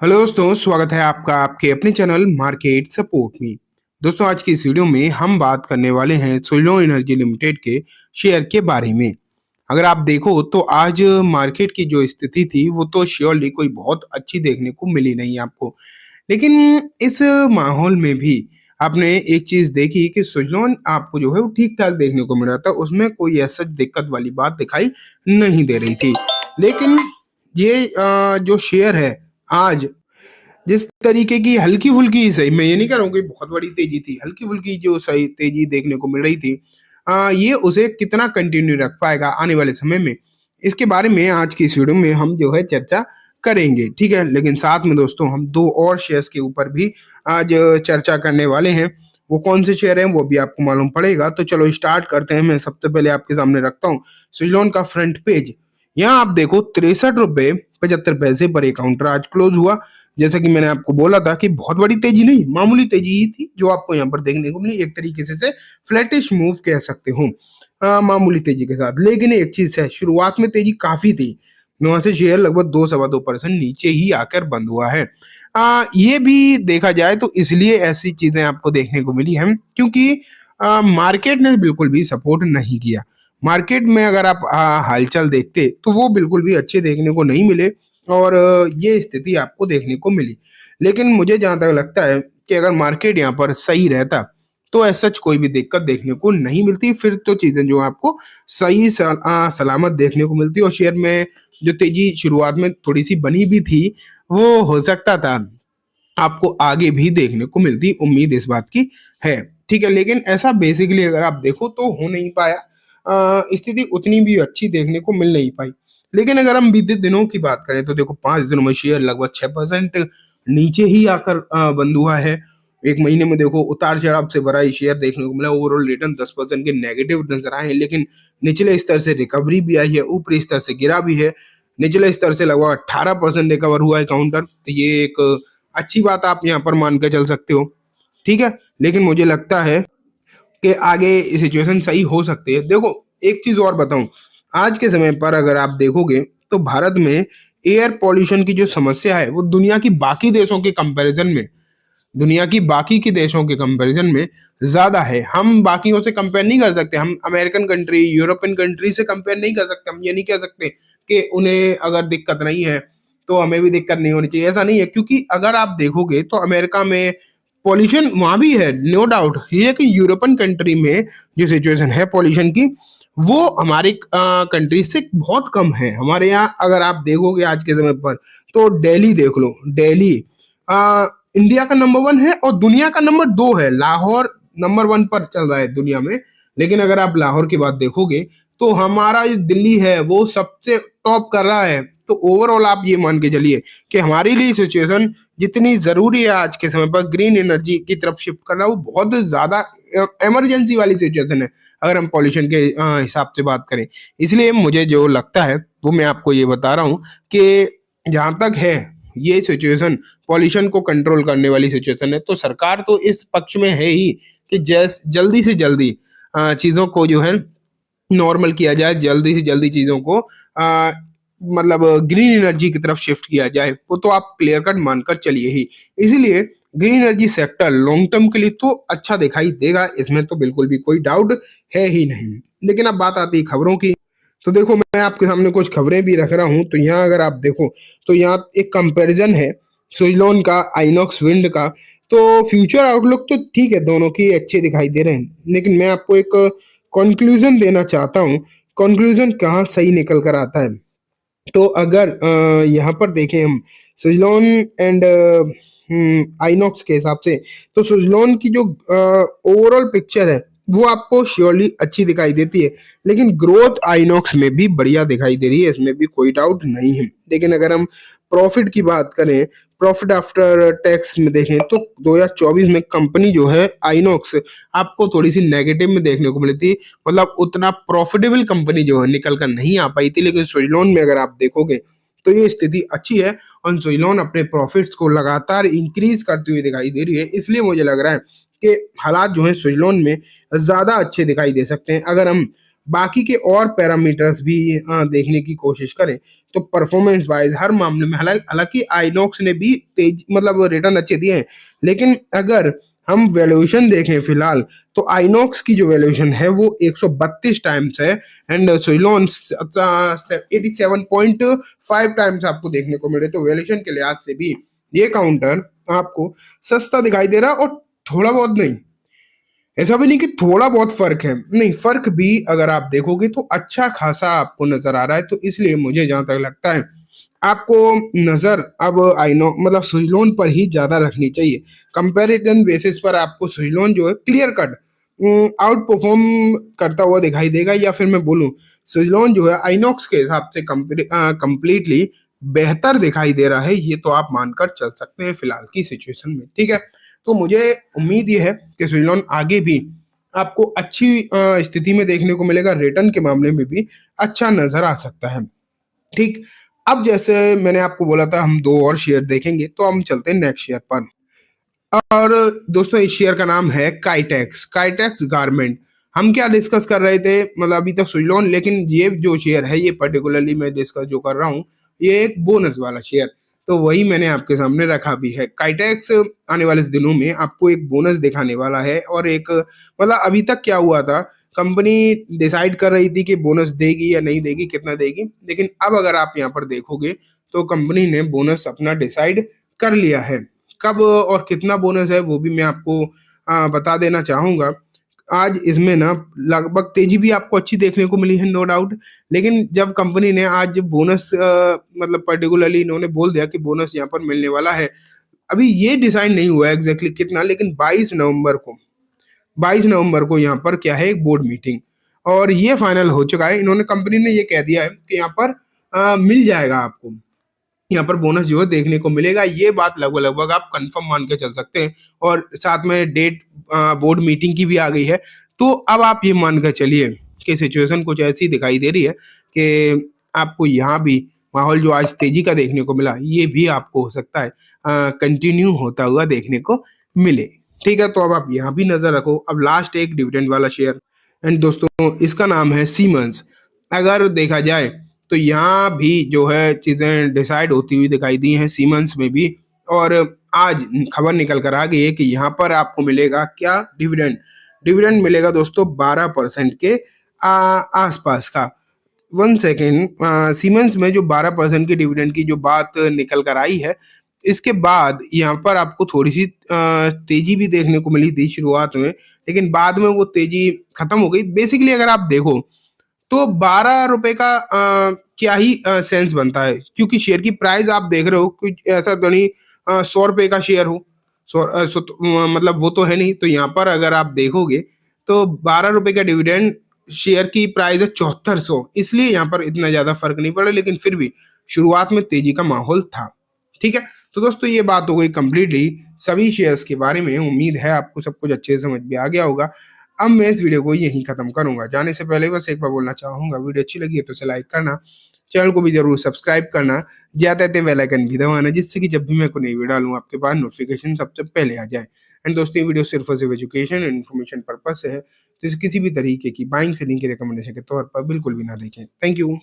Hello दोस्तों, स्वागत है आपका आपके अपने चैनल मार्केट सपोर्ट में। दोस्तों, आज की इस वीडियो में हम बात करने वाले हैं सुजलॉन एनर्जी लिमिटेड के शेयर के बारे में। अगर आप देखो तो आज मार्केट की जो स्थिति थी वो तो श्योरली कोई बहुत अच्छी देखने को मिली नहीं आपको। लेकिन इस माहौल में भी आपने एक चीज देखी कि सुजलॉन आपको जो है वो ठीक ठाक देखने को मिल रहा था, उसमें कोई ऐसा दिक्कत वाली बात दिखाई नहीं दे रही थी। लेकिन ये जो शेयर है आज जिस तरीके की हल्की-फुल्की ही सही, मैं ये नहीं कह रहा हूँ कि बहुत बड़ी तेजी थी, हल्की-फुल्की जो सही तेजी देखने को मिल रही थी, ये उसे कितना कंटिन्यू रख पाएगा आने वाले समय में, इसके बारे में आज की इस वीडियो में हम जो है चर्चा करेंगे, ठीक है? लेकिन साथ में दोस्तों हम 2 और शेयर्स के ऊपर भी आज चर्चा करने वाले हैं। वो कौन से शेयर हैं वो भी आपको मालूम पड़ेगा। तो चलो स्टार्ट करते हैं। मैं सबसे पहले आपके सामने रखता हूँ सुज़लॉन का फ्रंट पेज। यहाँ आप देखो ₹63.75 पर एक काउंटर आज क्लोज हुआ। जैसा कि मैंने आपको बोला था कि बहुत बड़ी तेजी नहीं, मामूली तेजी ही थी जो आपको यहाँ पर देखने को मिली। एक तरीके से फ्लैटिश मूव कह सकते हो, मामूली तेजी के साथ। लेकिन एक चीज है, शुरुआत में तेजी काफी थी, वहां से शेयर लगभग 2-2.25% नीचे ही आकर बंद हुआ है। ये भी देखा जाए तो इसलिए ऐसी चीजें आपको देखने को मिली हैं क्योंकि मार्केट ने बिल्कुल भी सपोर्ट नहीं किया। मार्केट में अगर आप हालचाल देखते तो वो बिल्कुल भी अच्छे देखने को नहीं मिले और ये स्थिति आपको देखने को मिली। लेकिन मुझे जहाँ तक लगता है कि अगर मार्केट यहाँ पर सही रहता तो ऐसा सच कोई भी दिक्कत देखने को नहीं मिलती। फिर तो चीज़ें जो आपको सही सलामत देखने को मिलती और शेयर में जो तेजी शुरुआत में थोड़ी-सी बनी भी थी, वो हो सकता था आपको आगे भी देखने को मिलती। उम्मीद इस बात की है, ठीक है? लेकिन ऐसा बेसिकली अगर आप देखो तो हो नहीं पाया। स्थिति उतनी भी अच्छी देखने को मिल नहीं पाई। लेकिन अगर हम बीते दिनों की बात करें तो देखो 5 दिनों में शेयर लगभग 6% नीचे ही आकर बंद हुआ है। 1 महीने में देखो उतार-चढ़ाव से भरा ये शेयर देखने को मिला। ओवरऑल रिटर्न 10% के नेगेटिव नज़र आए हैं, लेकिन निचले स्तर से रिकवरी भी आई है, ऊपरी स्तर से गिरा भी है। निचले स्तर से लगभग 18% रिकवर हुआ है काउंटर। तो ये एक अच्छी बात आप यहाँ पर मान के चल सकते हो, ठीक है? लेकिन मुझे लगता है कि आगे सिचुएशन सही हो सकती है। देखो, एक चीज़ और बताऊँ, आज के समय पर अगर आप देखोगे तो भारत में एयर पॉल्यूशन की जो समस्या है वो दुनिया की बाकी के देशों के कंपैरिजन में ज़्यादा है। हम बाकियों से कंपेयर नहीं कर सकते, हम अमेरिकन कंट्री, यूरोपियन कंट्री से कंपेयर नहीं कर सकते। हम ये नहीं कह सकते कि उन्हें अगर दिक्कत नहीं है, तो हमें भी दिक्कत नहीं होनी चाहिए, ऐसा नहीं है। क्योंकि अगर आप देखोगे तो अमेरिका में पॉल्यूशन वहाँ भी है, नो डाउट। ये है कि यूरोपियन कंट्री में जो सिचुएशन है पॉल्यूशन की, वो हमारी कंट्री से बहुत कम है। हमारे यहाँ अगर आप देखोगे आज के समय पर, तो दिल्ली देख लो, दिल्ली इंडिया का नंबर 1 है और दुनिया का नंबर 2 है। लाहौर नंबर 1 पर चल रहा है दुनिया में। लेकिन अगर आप लाहौर की बात देखोगे तो हमारा जो दिल्ली है वो सबसे टॉप कर रहा है। तो ओवरऑल आप ये मान के चलिए कि हमारे लिए सिचुएशन जितनी ज़रूरी है आज के समय पर ग्रीन एनर्जी की तरफ शिफ्ट करना, वो बहुत ज़्यादा इमरजेंसी वाली सिचुएशन है अगर हम पॉल्यूशन के हिसाब से बात करें। इसलिए मुझे जो लगता है वो मैं आपको ये बता रहा हूँ कि जहाँ तक है ये सिचुएशन पॉल्यूशन को कंट्रोल करने वाली सिचुएशन है, तो सरकार तो इस पक्ष में है ही कि जल्दी से जल्दी चीज़ों को जो है नॉर्मल किया जाए, जल्दी से जल्दी चीज़ों को मतलब ग्रीन एनर्जी की तरफ शिफ्ट किया जाए। वो तो आप क्लियर कट मानकर चलिए ही। इसीलिए green energy sector long term के लिए तो अच्छा दिखाई देगा, इसमें तो बिल्कुल भी कोई डाउट है ही नहीं। लेकिन अब बात आती है खबरों की। तो देखो, मैं आपके सामने कुछ खबरें भी रख रहा हूँ। तो यहाँ अगर आप देखो तो यहाँ एक कंपैरिजन है सुज़लॉन का आइनॉक्स विंड का। तो फ्यूचर आउटलुक तो ठीक है, दोनों की अच्छे दिखाई दे रहे हैं। लेकिन मैं आपको एक कंक्लूजन देना चाहता हूँ। कंक्लूजन कहाँ सही निकल कर आता है। तो अगर यहाँ पर देखें हम सुज़लॉन एंड आइनॉक्स के हिसाब से, तो सुज़लॉन की जो ओवरऑल पिक्चर है वो आपको श्योरली अच्छी दिखाई देती है। लेकिन ग्रोथ आइनॉक्स में भी बढ़िया दिखाई दे रही है, इसमें भी कोई डाउट नहीं है। लेकिन अगर हम प्रॉफिट की बात करें, प्रॉफिट आफ्टर टैक्स में देखें, तो 2024 में कंपनी जो है आइनॉक्स आपको थोड़ी सी नेगेटिव में देखने को मिली थी। मतलब उतना प्रॉफिटेबल कंपनी जो है निकल कर नहीं आ पाई थी। लेकिन सुज़लॉन में अगर आप देखोगे तो ये स्थिति अच्छी है और सुज़लॉन अपने प्रॉफिट्स को लगातार इंक्रीज करती हुई दिखाई दे रही है। इसलिए मुझे लग रहा है कि हालात जो है सुज़लॉन में ज़्यादा अच्छे दिखाई दे सकते हैं। अगर हम बाकी के और पैरामीटर्स भी देखने की कोशिश करें तो परफॉर्मेंस वाइज हर मामले में, हालांकि आइनॉक्स ने भी तेज मतलब रिटर्न अच्छे दिए हैं, लेकिन अगर हम वैल्यूएशन देखें फिलहाल तो आइनॉक्स की जो वैल्यूएशन है वो 132 टाइम्स है एंड सोइलॉन 87.5 टाइम्स आपको देखने को मिले। तो वैल्यूएशन के लिहाज से भी ये काउंटर आपको सस्ता दिखाई दे रहा है, और थोड़ा बहुत नहीं, ऐसा भी नहीं कि थोड़ा बहुत फर्क है, नहीं, फर्क भी अगर आप देखोगे तो अच्छा खासा आपको नजर आ रहा है। तो इसलिए मुझे जहां तक लगता है आपको नजर अब आइनो मतलब सुइलोन पर ही ज्यादा रखनी चाहिए। कंपैरिजन बेसिस पर आपको सुइलोन जो है क्लियर कट आउट परफॉर्म करता हुआ दिखाई देगा, या फिर मैं बोलूं सुइलोन जो है आइनॉक्स के हिसाब से कंप्लीटली बेहतर दिखाई दे रहा है। ये तो आप मानकर चल सकते हैं फिलहाल की सिचुएशन में, ठीक है। तो मुझे उम्मीद ये है कि सुइलोन आगे भी आपको अच्छी स्थिति में देखने को मिलेगा, रिटर्न के मामले में भी अच्छा नजर आ सकता है, ठीक। अब जैसे मैंने आपको बोला था हम दो और शेयर देखेंगे, तो हम चलते हैं नेक्स्ट शेयर पर। और दोस्तों इस शेयर का नाम है काइटेक्स, काइटेक्स गारमेंट। हम क्या डिस्कस कर रहे थे, मतलब अभी तक सुइलोन, लेकिन ये जो शेयर है ये पर्टिकुलरली मैं डिस्कस जो कर रहा हूँ ये एक बोनस वाला शेयर, तो वही मैंने आपके सामने रखा भी है। काइटेक्स आने वाले दिनों में आपको एक बोनस दिखाने वाला है, और एक मतलब अभी तक क्या हुआ था, कंपनी डिसाइड कर रही थी कि बोनस देगी या नहीं देगी, कितना देगी, लेकिन अब अगर आप यहाँ पर देखोगे तो कंपनी ने बोनस अपना डिसाइड कर लिया है। कब और कितना बोनस है वो भी मैं आपको बता देना चाहूंगा। आज इसमें ना लगभग तेजी भी आपको अच्छी देखने को मिली है, नो डाउट, लेकिन जब कंपनी ने आज बोनस मतलब पर्टिकुलरली इन्होंने बोल दिया कि बोनस यहाँ पर मिलने वाला है, अभी ये डिसाइड नहीं हुआ एग्जैक्टली कितना, लेकिन 22 नवंबर को यहाँ पर क्या है, एक बोर्ड मीटिंग, और ये फाइनल हो चुका है। इन्होंने कंपनी ने ये कह दिया है कि यहाँ पर मिल जाएगा आपको, यहाँ पर बोनस जो है देखने को मिलेगा। ये बात लगभग लगभग आप कंफर्म मान के चल सकते हैं, और साथ में डेट बोर्ड मीटिंग की भी आ गई है। तो अब आप ये मान कर चलिए कि सिचुएशन कुछ ऐसी दिखाई दे रही है कि आपको यहाँ भी माहौल जो आज तेजी का देखने को मिला, ये भी आपको हो सकता है कंटिन्यू होता हुआ देखने को मिले, ठीक है। तो अब आप यहाँ भी नजर रखो। अब लास्ट एक डिविडेंड वाला शेयर, एंड दोस्तों इसका नाम है सीमेंस। अगर देखा जाए तो यहाँ भी जो है चीजें डिसाइड होती हुई दिखाई दी हैं सीमेंस में भी, और आज खबर निकल कर आ गई है कि यहाँ पर आपको मिलेगा क्या, डिविडेंड। डिविडेंड मिलेगा दोस्तों 12% के आसपास का। 1 सेकेंड, सीमेंस में जो 12% की डिविडेंड की जो बात निकल कर आई है, इसके बाद यहाँ पर आपको थोड़ी सी तेजी भी देखने को मिली थी शुरुआत में, लेकिन बाद में वो तेजी खत्म हो गई। बेसिकली अगर आप देखो तो 12 रुपए का क्या ही सेंस बनता है, क्योंकि शेयर की प्राइस आप देख रहे हो कुछ ऐसा तो नहीं 100 रुपए का शेयर हो, मतलब वो तो है नहीं। तो यहाँ पर अगर आप देखोगे तो 12 रुपए का डिविडेंड, शेयर की प्राइस है 7400, इसलिए यहाँ पर इतना ज्यादा फर्क नहीं पड़ा, लेकिन फिर भी शुरुआत में तेजी का माहौल था, ठीक है। तो दोस्तों ये बात हो गई कंप्लीटली सभी शेयर्स के बारे में। उम्मीद है आपको सब कुछ अच्छे से समझ में आ गया होगा। अब मैं इस वीडियो को यहीं खत्म करूंगा। जाने से पहले बस एक बार बोलना चाहूंगा, वीडियो अच्छी लगी है तो इसे लाइक करना, चैनल को भी जरूर सब्सक्राइब करना, ज्यादा बेल आइकन भी दबाना, जिससे कि जब भी मैं कोई नई वीडियो डालूं आपके पास नोटिफिकेशन सबसे पहले आ जाए। एंड दोस्तों ये वीडियो सिर्फ और सिर्फ एजुकेशन एंड इन्फॉर्मेशन पर्पज से है, तो इसे किसी भी तरीके की बाइंग सेलिंग की रिकमेंडेशन के तौर पर बिल्कुल भी ना देखें। Thank you.